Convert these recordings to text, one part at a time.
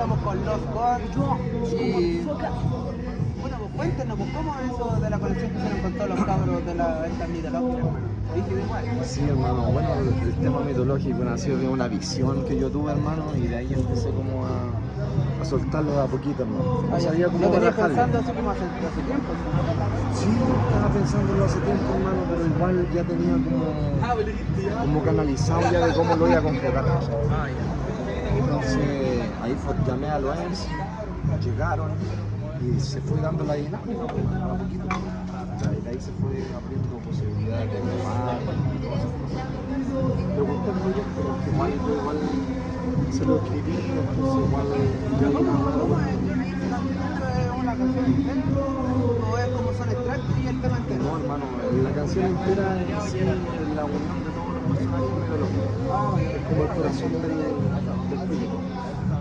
estamos con Los God y bueno, pues cuéntenos, pues, ¿cómo es eso de la conexión que hicieron con todos los cabros de esta mitología, hermano? Rígido igual. Sí, hermano, bueno, el tema mitológico nació de una visión que yo tuve, hermano, y de ahí empecé como a soltarlo de a poquito, hermano. No sabía cómo ¿Lo tenías trabajarlo. pensando así como hace tiempo? Sí, estaba pensándolo hace tiempo, hermano, pero igual ya tenía como canalizado ya de cómo lo iba a concretar. Entonces, ahí llamé a los EMS, llegaron y se fue dando la dinámica, hermano, a poquito. De ahí se fue abriendo posibilidades de grabar y todas esas cosas. Pregunté al proyecto, porque igual se lo escribí, entonces igual ya ¿Cómo es? Yo no hice es una canción entera o es como son extractos y el tema entero. no, hermano, la canción entera en sí es la unión de todos los personajes mitológicos. Es como el corazón del proyecto.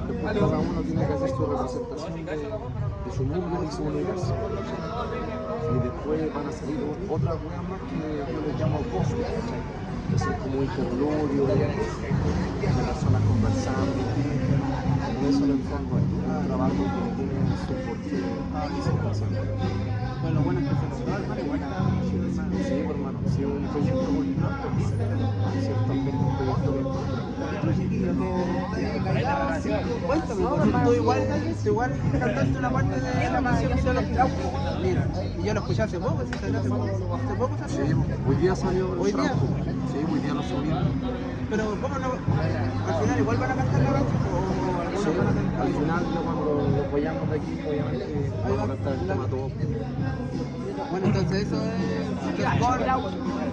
Después cada uno tiene que hacer su representación de su mundo y su universo. Y después van a salir otras weas más que yo les llamo voces, ¿cachai? Que son como interludios, de personas conversando. En eso en el fondo es un trabajo que tiene su porqué y su razón. Bueno, bueno, es que se logró, hermano, igual está chido, hermano. Sí, hermano, sí, un proyecto muy grande, ciertamente un proyecto bien Cuéntame, porque tú igual cantaste una parte de la canción de los traucos. Mira, y yo lo escuché hace poco, si salió hace poco salió. Sí, hoy día salió el ¿Hoy día? trabajo. Sí, hoy día lo subimos. Pero ¿cómo no? Al final igual van a cantar la canción o algunos Sí, van a cantar. al final yo cuando lo apoyamos de aquí, obviamente vamos a cantar el tema todo. Bueno, entonces eso es Los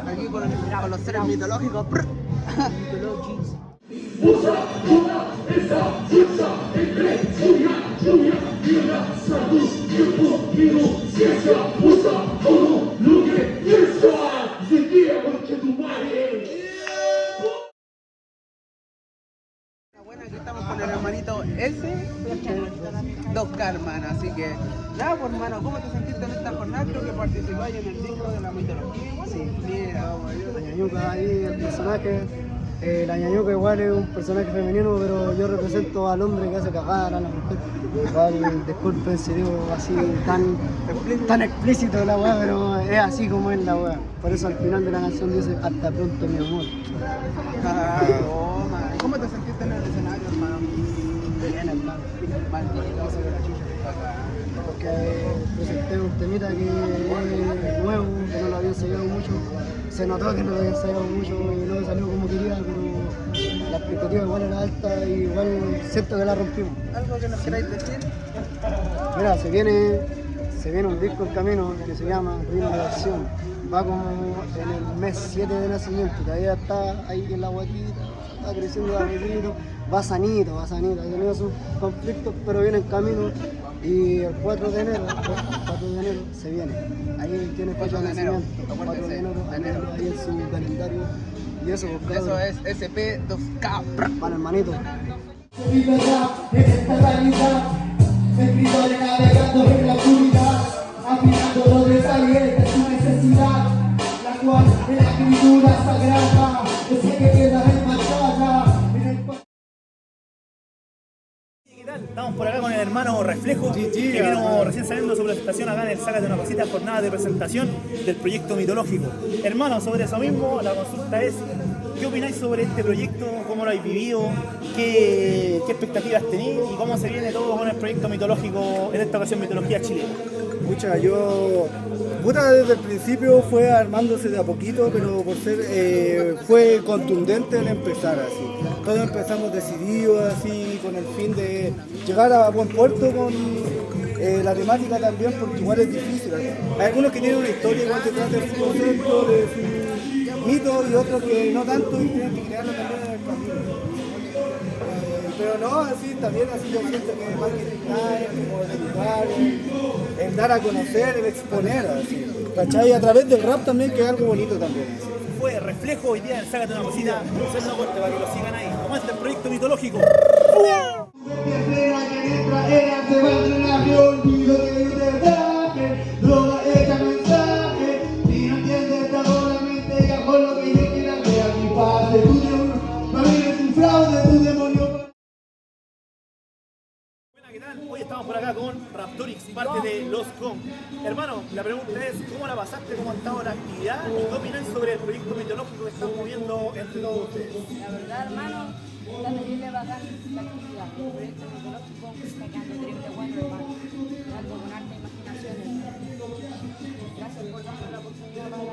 aquí con los seres mitológicos. Bueno, aquí estamos con el hermanito S, 2K, hermano, así que nada, pues hermano, ¿cómo te sentiste en esta jornada? Creo que participáis en el disco de la mitología igual. Sí, mira, vamos a ver. La ñañuca ahí, el personaje. La ñañuca igual es un personaje femenino, pero yo represento al hombre que hace cagar a la mujer. Igual, disculpen si digo así tan explícito la weá, pero es así como es la weá. Por eso al final de la canción dice, hasta pronto mi amor. Toma. ¿Cómo te sentiste en el escenario, hermano? Bien, hermano. Maldito, se ve la chucha. Porque presenté un temita que es nuevo, que no lo había ensayado mucho. Se notó que no lo había ensayado mucho y no me salió como quería, pero la expectativa igual era alta y igual siento que la rompimos. ¿Algo que nos queráis decir? Mira, se viene un disco en camino que se llama Ritmo de Acción. Va como en el mes 7 de nacimiento, todavía está ahí en la guatita, está creciendo de a poquito. Va sanito, ha tenido sus conflictos, pero viene en camino. Y el 4 de enero se viene. Ahí tiene fecha de nacimiento. 4 de enero, ahí en su calendario. Y eso, Eso es SP2K. para hermanito. Libertad en esta realidad, escritores navegando en la oscuridad, afinando donde saliente su necesidad, la cual es la escritura sagrada, es el que queda en batalla, en el ¿Qué tal? Estamos por acá con el hermano Reflejo, que vino recién saliendo su presentación acá en el Sácate una Cosita, jornada de presentación del proyecto mitológico. Hermano, sobre eso mismo, la consulta es, ¿qué opináis sobre este proyecto? ¿Cómo lo habéis vivido? ¿Qué expectativas tenéis? ¿Y cómo se viene todo con el proyecto mitológico, en esta ocasión Mitología Chilena? Pucha, desde el principio fue armándose de a poquito, pero por ser, fue contundente el empezar así. Todos empezamos decididos así, con el fin de llegar a buen puerto con la temática también, porque igual es difícil. Hay algunos que tienen una historia igual detrás de su concepto, de su mito, y otros que no tanto y tienen que crearlo también en el camino. Pero no, así también así yo siento que el marketing como el educar, el dar a conocer, el exponer, así, ¿cachai? A través del rap también, que es algo bonito también. Fue Reflejo hoy día en Sácate una Cosita, no corte para que lo sigan ahí. ¿Cómo está el proyecto mitológico? estamos por acá con Raptorix, parte de Los Com. Hermano, la pregunta es, ¿cómo la pasaste? ¿Cómo ha estado la actividad? ¿Y qué opináis sobre el proyecto mitológico que estamos moviendo entre todos ustedes? La verdad, hermano, está terrible bacán la actividad. El proyecto mitológico está quedando terrible bueno, hermano. Algo con harta imaginación, hermano. Gracias por darnos la oportunidad para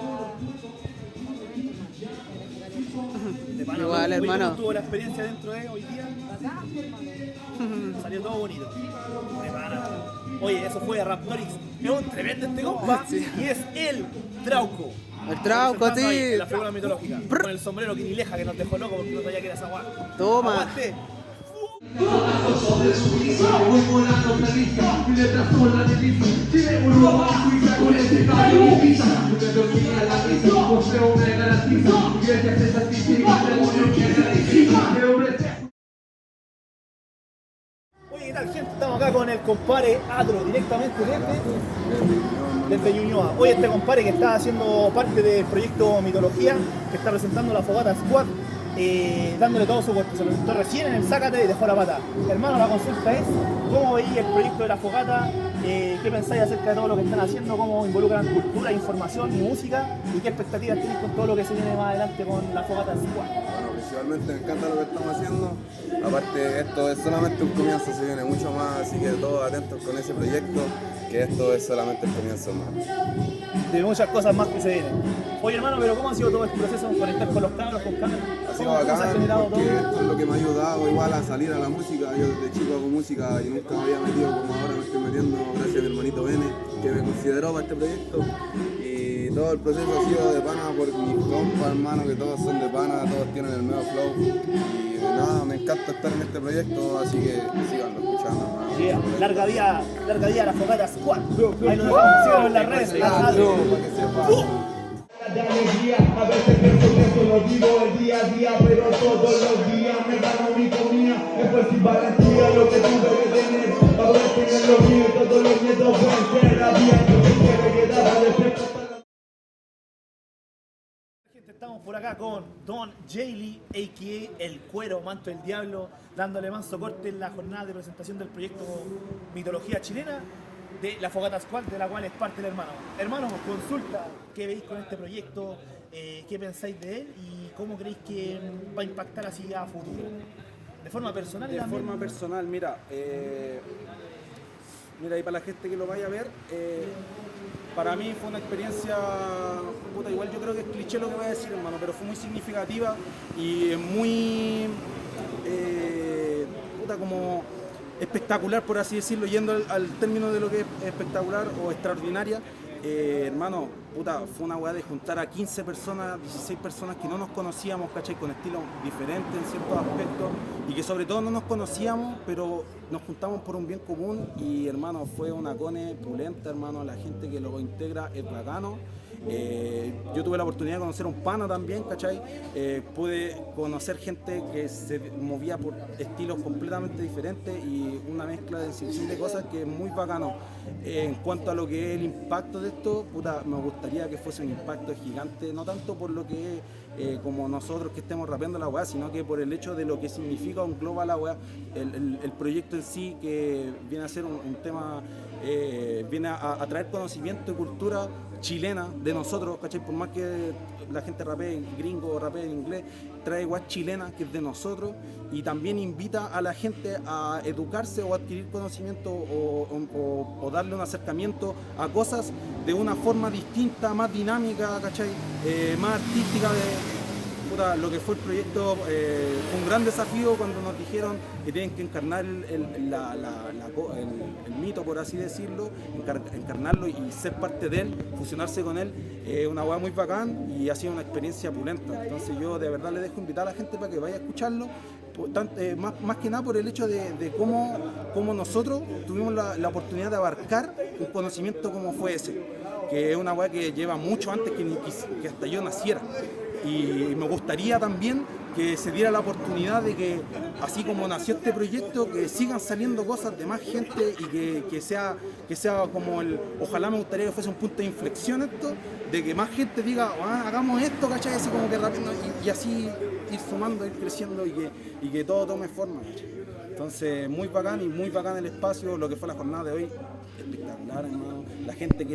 De pana, Igual, oye, hermano. ¿cómo estuvo la experiencia dentro de hoy día? bacán, hermano. Salió todo bonito. De pana. Oye, eso fue Raptorix. Es un tremendo este compa. Y es el Trauco. El Trauco, Representando ahí sí. en la figura mitológica. Con el sombrero Quinileja que nos dejó loco porque no sabía que era esa guapa. Toma. Aguante. Voy volando feliz, mi letra son la delicia. Tiene Europa, Suiza con este cambio de pizza. Yo me dormía a la misa, poseo me garantiza. Gracias a esa física, de unión que garantiza. Que hombre Oye, ¿qué tal, gente? Estamos acá con el compadre Atro, directamente desde Ñuñoa. Hoy este compadre que está haciendo parte del proyecto Mitología, que está presentando la Fogata Squad, dándole todo su cuerpo. Se lo presentó recién en el Zácate y dejó la pata. Hermano, la consulta es, ¿cómo veis el proyecto de la Fogata? ¿Qué pensáis acerca de todo lo que están haciendo? ¿Cómo involucran cultura, información y música? ¿Y qué expectativas tenéis con todo lo que se viene más adelante con la Fogata Squad? Bueno, principalmente me encanta lo que estamos haciendo. Aparte, esto es solamente un comienzo, se viene mucho más, así que todos atentos con ese proyecto, que esto es solamente el comienzo más. De muchas cosas más que se vienen. Oye, hermano, pero ¿cómo ha sido todo este proceso? Conectar con los cabros, con cámaras. Ha sido ¿Cómo se ha bacán generado porque todo? esto es lo que me ha ayudado igual a salir a la música. Yo desde chico hago música y nunca me había metido como ahora me estoy metiendo, gracias a mi hermanito Bene, que me consideró para este proyecto. Y todo el proceso ha sido de pana por mis compas, hermano, que todos son de pana, todos tienen el nuevo flow. Y nada, me encanta estar en este proyecto, así que síganlo escuchando, hermano. Yeah. Larga vida a la Fogata Squad. Ahí lo dejamos, síganlo en las redes. Para que sepan. de alegría, a veces pienso que solo vivo el día a día, pero todos los días me gano mi comida. Después sin valentía lo que tuve que tener, para poder tener lo mío y todos los nietos pueden ser la vida que me quedaba de frente. Estamos por acá con Don Jaylee, a.k.a. El Cuero, Manto del Diablo, dándole manso corte en la jornada de presentación del proyecto Mitología Chilena de la Fogata Squad, de la cual es parte el hermano. Hermano, consulta, ¿qué veis con este proyecto? ¿Qué pensáis de él? ¿Y cómo creéis que va a impactar así a futuro? De forma personal y De también... forma personal, mira, y para la gente que lo vaya a ver, para mí fue una experiencia, puta, igual yo creo que es cliché lo que voy a decir, hermano, pero fue muy significativa y muy, puta, como espectacular, por así decirlo, yendo al término de lo que es espectacular o extraordinaria. Hermano, puta, fue una weá de juntar a 15 personas, 16 personas que no nos conocíamos, ¿cachai? Con estilos diferentes en ciertos aspectos y que sobre todo no nos conocíamos, pero nos juntamos por un bien común y, hermano, fue una cone pulenta, hermano, la gente que lo integra es bacano. Yo tuve la oportunidad de conocer a un pana también, ¿cachai? Pude conocer gente que se movía por estilos completamente diferentes y una mezcla de sensibles cosas que es muy bacano. En cuanto a lo que es el impacto de esto, puta, me gustaría que fuese un impacto gigante, no tanto por lo que es como nosotros que estemos rapeando la weá, sino que por el hecho de lo que significa un global la weá, el proyecto en sí, que viene a ser un tema, viene a traer conocimiento y cultura chilena de nosotros, ¿cachai? Por más que la gente rapee gringo o rapee en inglés, trae guas chilena que es de nosotros y también invita a la gente a educarse o adquirir conocimiento o darle un acercamiento a cosas de una forma distinta, más dinámica, ¿cachai? Más artística puta, lo que fue el proyecto. Fue un gran desafío cuando nos dijeron que tienen que encarnar el mito, por así decirlo, encarnarlo y ser parte de él, fusionarse con él. Una hueá muy bacán y ha sido una experiencia pulenta. Entonces yo de verdad le dejo invitar a la gente para que vaya a escucharlo, más que nada por el hecho de cómo nosotros tuvimos la oportunidad de abarcar un conocimiento como fue ese, que es una hueá que lleva mucho antes que hasta yo naciera. Y me gustaría también que se diera la oportunidad de que, así como nació este proyecto, que sigan saliendo cosas de más gente y que sea como ojalá me gustaría que fuese un punto de inflexión esto, de que más gente diga, hagamos esto, ¿cachai? Así como que rápido, y así ir sumando, ir creciendo y que todo tome forma, ¿cachai? Entonces, muy bacán y muy bacán el espacio, lo que fue la jornada de hoy, espectacular, hermano. La gente que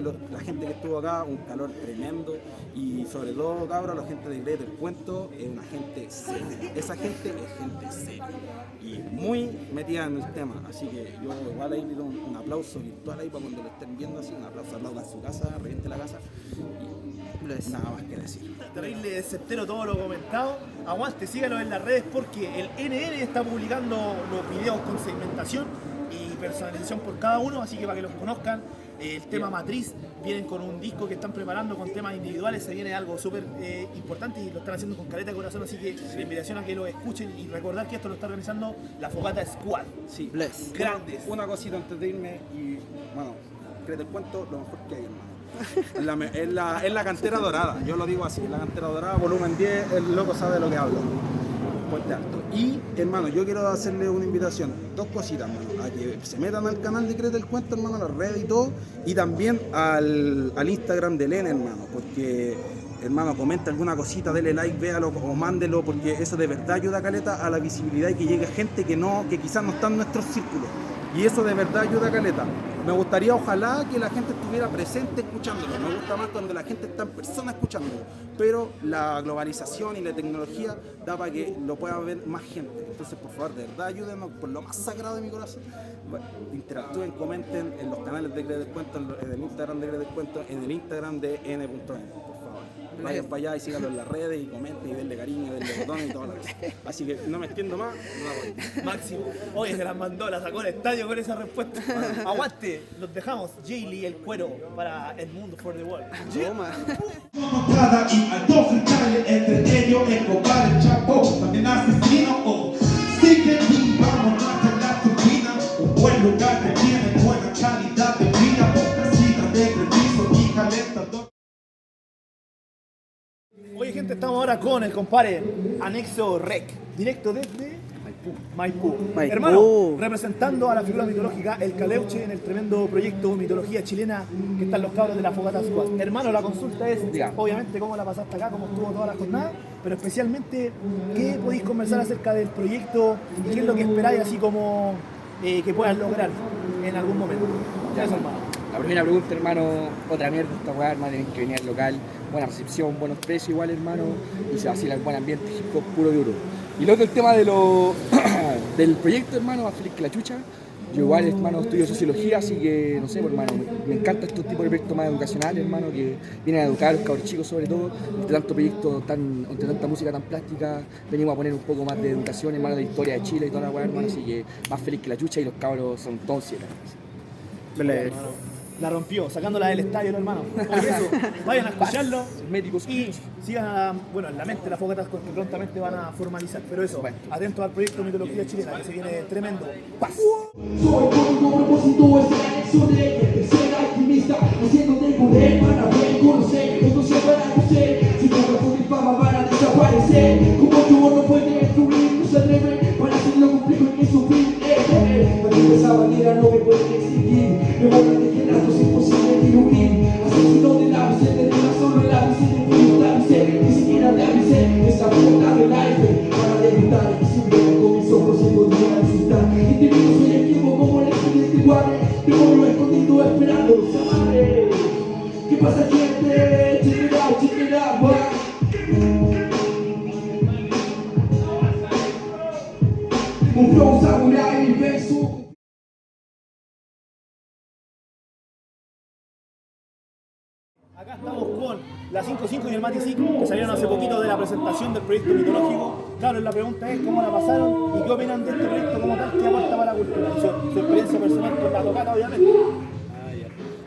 estuvo acá, un calor tremendo y sobre todo, cabros, la gente de Greta del Cuento es una gente seria. Esa gente es gente seria y muy metida en el tema, así que yo igual ahí pido un aplauso virtual ahí para cuando lo estén viendo, así, un aplauso al lado de su casa, reviente la casa y nada más que decir. Terrible, certero todo lo comentado. Aguante, síganos en las redes porque el NN está publicando los videos con segmentación y personalización por cada uno, así que para que los conozcan. El tema Matriz, vienen con un disco que están preparando con temas individuales, se viene algo súper importante y lo están haciendo con caleta de corazón, así que la invitación a que lo escuchen y recordar que esto lo está organizando la Fogata Squad. Sí, grandes. Una cosita antes de irme y bueno, Greta del Cuento, lo mejor que hay, hermano. Es la cantera dorada, yo lo digo así, es la cantera dorada, volumen 10, el loco sabe de lo que habla. Puente Alto. Y hermano, yo quiero hacerle una invitación, dos cositas, hermano, a que se metan al canal de Greta del Cuento, hermano, a las redes y todo, y también al Instagram de Elena, hermano, porque hermano, comenta alguna cosita, dele like, véalo o mándelo, porque eso de verdad ayuda a caleta a la visibilidad y que llegue gente que quizás no está en nuestros círculos. Y eso de verdad ayuda a caleta. Me gustaría, ojalá, que la gente estuviera presente escuchándolo. Me gusta más cuando la gente está en persona escuchándolo. Pero la globalización y la tecnología da para que lo pueda ver más gente. Entonces, por favor, de verdad, ayúdenos por lo más sagrado de mi corazón. Bueno, interactúen, comenten en los canales de Greta del Cuento, en el Instagram de Greta del Cuento, en el Instagram de n.n. Por favor. Vayan para allá y síganlo en las redes y comenten y denle cariño, denle botones y todo lo que. Así que no me extiendo más, no voy. Máximo. Oye, se las mandó, la sacó el estadio con esa respuesta. Aguante, los dejamos. Jaylee, el cuero para el mundo, for the world. Toma. Montada y a dos frutales, entre ellos el compadre Chapo, también asesino. Oh, sí que sí, vamos a hacer la turbina, un buen lugar que tiene buena calidad de vida, casita de permiso y calentador. Oye, gente, estamos ahora con el compadre Anexo Rec, directo desde Maipú. Hermano, representando a la figura mitológica El Caleuche en el tremendo proyecto Mitología Chilena que están los cabros de la Fogata Squad. Hermano, la consulta es, obviamente, cómo la pasaste acá, cómo estuvo toda la jornada, pero especialmente, ¿qué podéis conversar acerca del proyecto y qué es lo que esperáis así como que puedas lograr en algún momento? Ya eso, hermano. La primera pregunta, hermano, otra mierda esta weá, hermano, tienen que venir al local, buena recepción, buenos precios igual, hermano, y se vacila el buen ambiente, hip hop puro y duro. Y luego el tema de del proyecto, hermano, más feliz que la chucha. Yo igual, hermano, estudio sociología, así que, no sé, pues, hermano, me encanta estos tipos de proyectos más educacionales, hermano, que vienen a educar a los cabros chicos sobre todo. Entre tanto proyecto, entre tanta música tan plástica, venimos a poner un poco más de educación, hermano, de historia de Chile y toda la weá, hermano, así que más feliz que la chucha y los cabros son todos cielos. La rompió, sacándola del estadio, ¿no, hermano? Por eso, vayan a escucharlo médicos y sigan en la mente las fogatas que prontamente van a formalizar. Pero eso, atentos al proyecto Mitología Chilena, que se viene tremendo. ¡Paz! Soy con un propósito, es la elección de ser activista, haciendo de poder para poder conocer, entonces para conocer, si no me fama van a desaparecer, como yo no puede destruir, no se atreve, para hacerlo complejo en que sufrir, porque esa bandera no me puede exigir, me van a degenerar, es imposible diluir, asesino de la visera, de una solo en la visera, ni siquiera de avisé, esa puerta del aire, para debutar, y siempre con mis ojos se podría disfrutar, y te digo soy el tiempo como el estudiante guarde, demonio escondido esperando los amares. ¿Qué pasa, gente? Check it out, boy. Un flow samurai inverso. Acá estamos con la 5-5 y el Mati 5, que salieron hace poquito de la presentación del proyecto mitológico. Claro, la pregunta es cómo la pasaron y qué opinan de este proyecto como tal que aporta para la cultura. Su experiencia personal con la tocata, obviamente.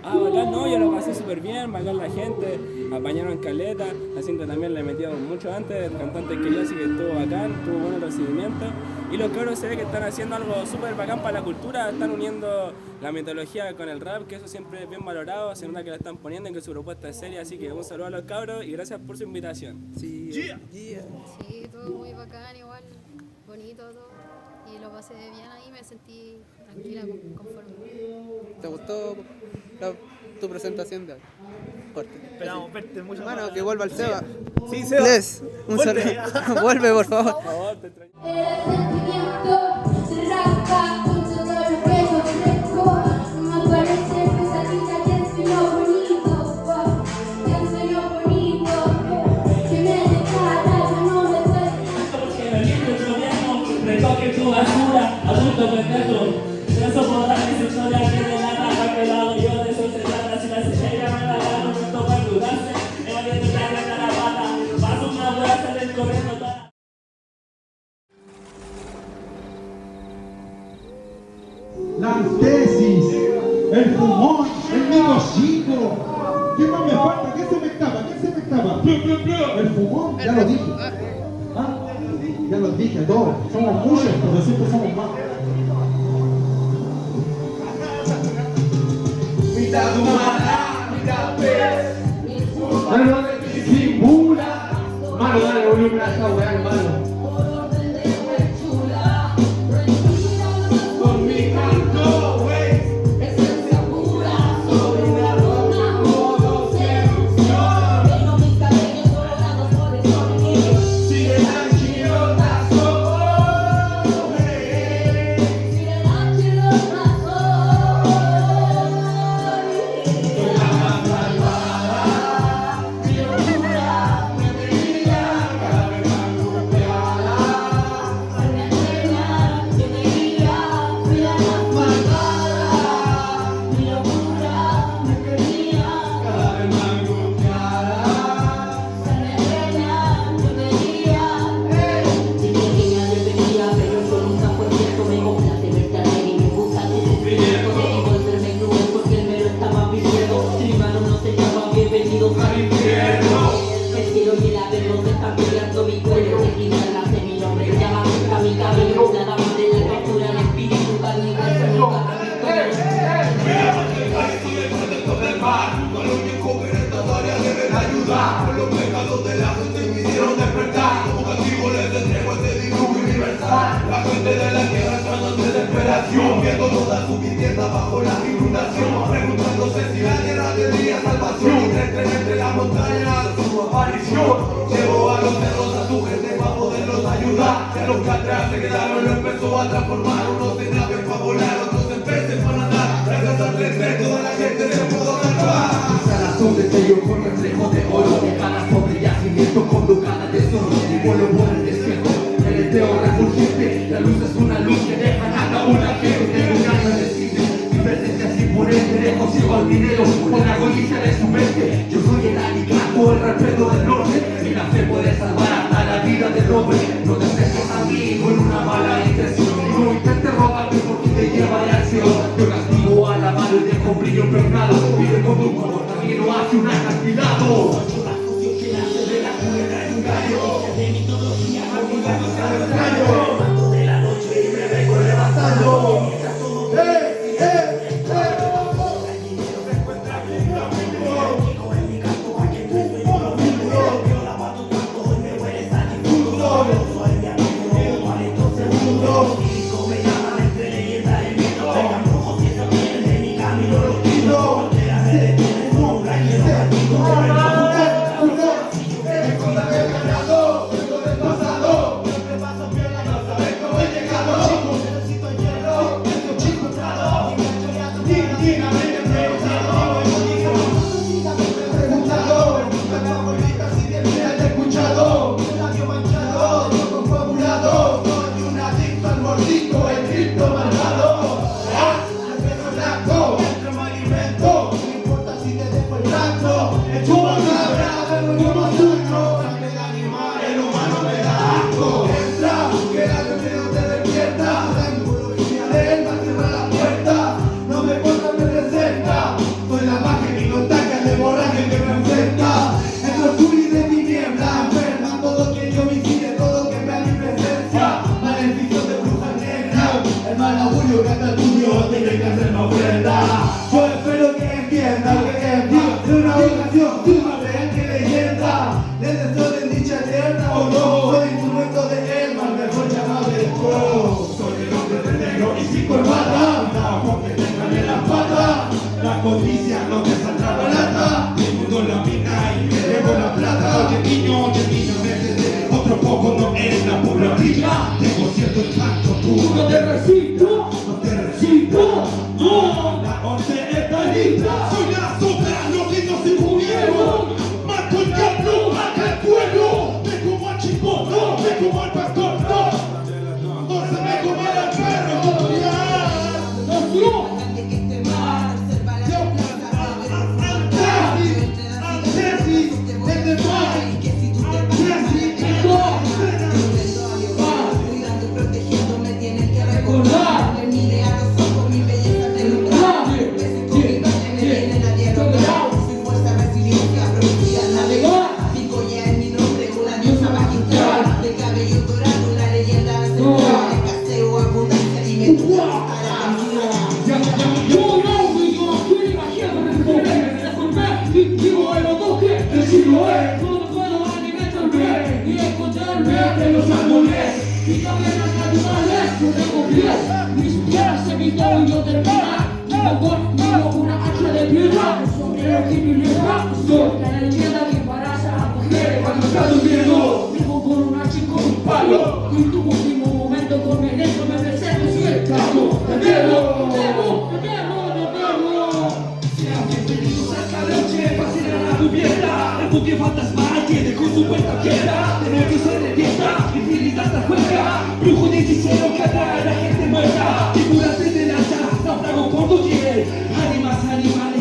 Bacán, no, yo lo pasé súper bien, bacán la gente, apañaron caleta, la cinta también le metieron mucho antes, el cantante que yo, así que estuvo bacán, tuvo buen recibimiento. Y los cabros se ve que están haciendo algo súper bacán para la cultura, están uniendo la mitología con el rap, que eso siempre es bien valorado, se nota que la están poniendo, en que su propuesta es seria, así que un saludo a los cabros y gracias por su invitación. Sí, Sí, todo muy bacán, igual, bonito todo. y lo pasé bien ahí, me sentí tranquila, conforme. ¿Te gustó tu presentación de hoy? Corte. Esperamos verte mucho más. Bueno, que vuelva el Seba. Sí, Seba. Les, un Vuelve. saludo. Vuelve, por favor. Por favor, te extraño. El sentimiento se rasca con todo lo que yo ofrezco. Me parece pesadilla que el sueño bonito, que el sueño bonito, que me descara, yo no me puedo. Porque me limpio el gobierno, recoge tu basura, adulto pendejo. Eso podrá mi historia que de la raja que la hago yo, de eso se trata. Si la estrella me la gano, no toca dudarse. Me va viendo que haga caravana, paso una vuelta, salen corriendo toda. La antesis, el fumón, el micocito. ¿Qué más me falta? ¿Qué se me escapa? ¿Qué se me escapa? El fumón, ya lo dije. ¿Ah? Ya lo dije, todos. Somos muchos, pero siempre somos más. Mitad humana, mitad pez. Mano de disimula. Mano, dale volumen a esta weá, hermano. Con mi canto, wey. Esencia pura, sobre una roca, modo seducción. Tengo mis cabellos colorados por el sol. Sigue la chirota, soy. Sigue la chirota, soy. Soy la más malvada, mi locura, mi alegría, cada vez más golpeada. Soy mi estrella, mi alegría, fui la más malvada, mi locura, mi alegría, cada vez más golpeada. Soy mi estrella, mi alegría, si mi niña debería, pero yo nunca fue cierto. Me complace verte alegre y me gusta que te despierto. Te digo el verme cruel porque el mero estaba pidiendo. Si mi mano no se llama, bienvenidos al infierno. El cielo y el averno se están peleando mi cuello. Se quitan las de mi nombre, llama a mi cabello. Nada más de la captura, el espíritu, carne y hueso, nunca mi victoria. Mira, el protector del mar, con lo único que en esta historia deben ayudar. Por los pecados de la gente me hicieron despertar. Como castigo les entrego este dibujo universal. La gente de la tierra entrando en desesperación, viendo toda su vivienda bajo la inundación, preguntándose si la tierra tendría salvación. Entre la montaña de su aparición, llevó a los cerros a su gente para poderlos ayudar. Ya los que atrás se quedaron lo empezó a transformar. Unos en naves para volar, otros en peces para nadar. Gracias al deseo toda la gente se pudo salvar. Esa razón de sello con reflejo de oro, caras sobre yacimiento con ducadas de zorro. Y vuelo por el desierto, el eteo refulgente. La luz es una luz que deja nada una gente. Un año de cine, mi presencia es imponente. Lejos sigo al dinero, con la codicia de su mente. Yo soy el alicato, el respeto del norte. Mi fe puede salvar hasta la vida del hombre. No te acerques a mí con una mala intención. No intentes robarme porque te lleva a la acción. Yo castigo a la mano y dejo brillo impregnado. Vive con tu comportamiento hace un acantilado. De la culera en un gallo. De mitología, olvidándose al extraño. Mando de la noche y me vengo levantando. Yo espero que entiendan que es Dios de una vocación, tú más real que leyenda. Le deseo desdicha eterna o no, soy instrumento de él, más mejor llamado el pro. Soy oficia no te saldrá barata. El mundo la mina y queremos la plata. Oye niño, métete otro poco, no eres la pura brilla. Tengo cierto encanto, tú no te resisto, no te resisto. No, la orden está lista. Soy la sombra, los niños se murieron. Mato el diablo, mata el pueblo. Me como al chico, no, me como al pastor, no. No se me come al perro, no. Y también los naturales, no tengo pies, ni siquiera se mi yo termina. Tengo conmigo una hacha de piedra, un sombrero que mi letra. Soy la leyenda que embaraza a mujeres cuando está durmiendo. Vivo con una chica con un palo, y tu último momento con el esto me presento si el caso. ¡Te quiero! Sean bienvenidos a esta noche, pasen a la cubierta. El buque fantasmal tiene con su puerta quieta. De noche se revienta, infinita hasta juega. Brujo de hechicero que atrae a la gente muerta. Figuras de lanza, náufrago por doquier. Animales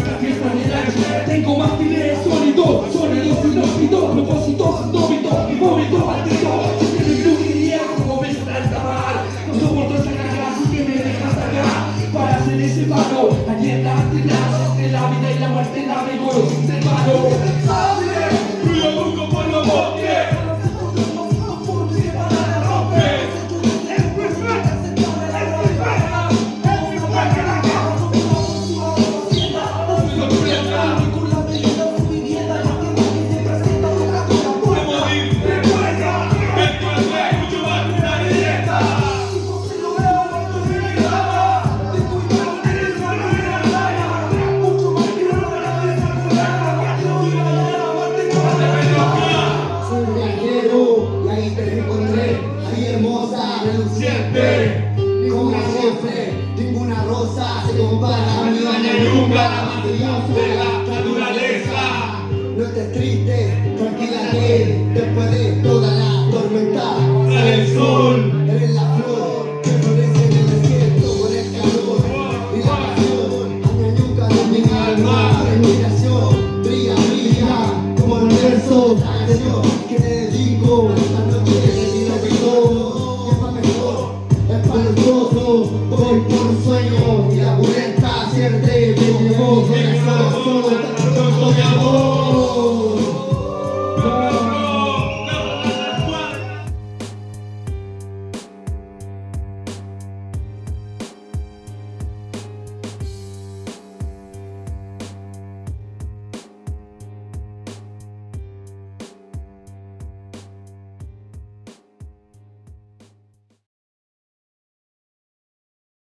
que afiestan el aire. Tengo más fileres sólidos inhóspitos. Propósitos indómitos, mi vómito partido. Si te brujería como me está el tamal. No soporto esa carga, así que me dejas acá. Para hacer ese paro, ayer la antenaz. Entre la vida y la muerte navego sin separo. Ruido nunca por los bosques. Ninguna rosa se compara a mi nunca la material de la naturaleza. No estés triste, tranquila que después de toda la tormenta sale el sol. Eres la flor que florece en el desierto con el calor y la pasión. Añañuca de mi alma, respiración, brilla como el verso, la canción que te dedico esta noche. Y lo que soy es pa' mejor, es pa' el gozo, voy por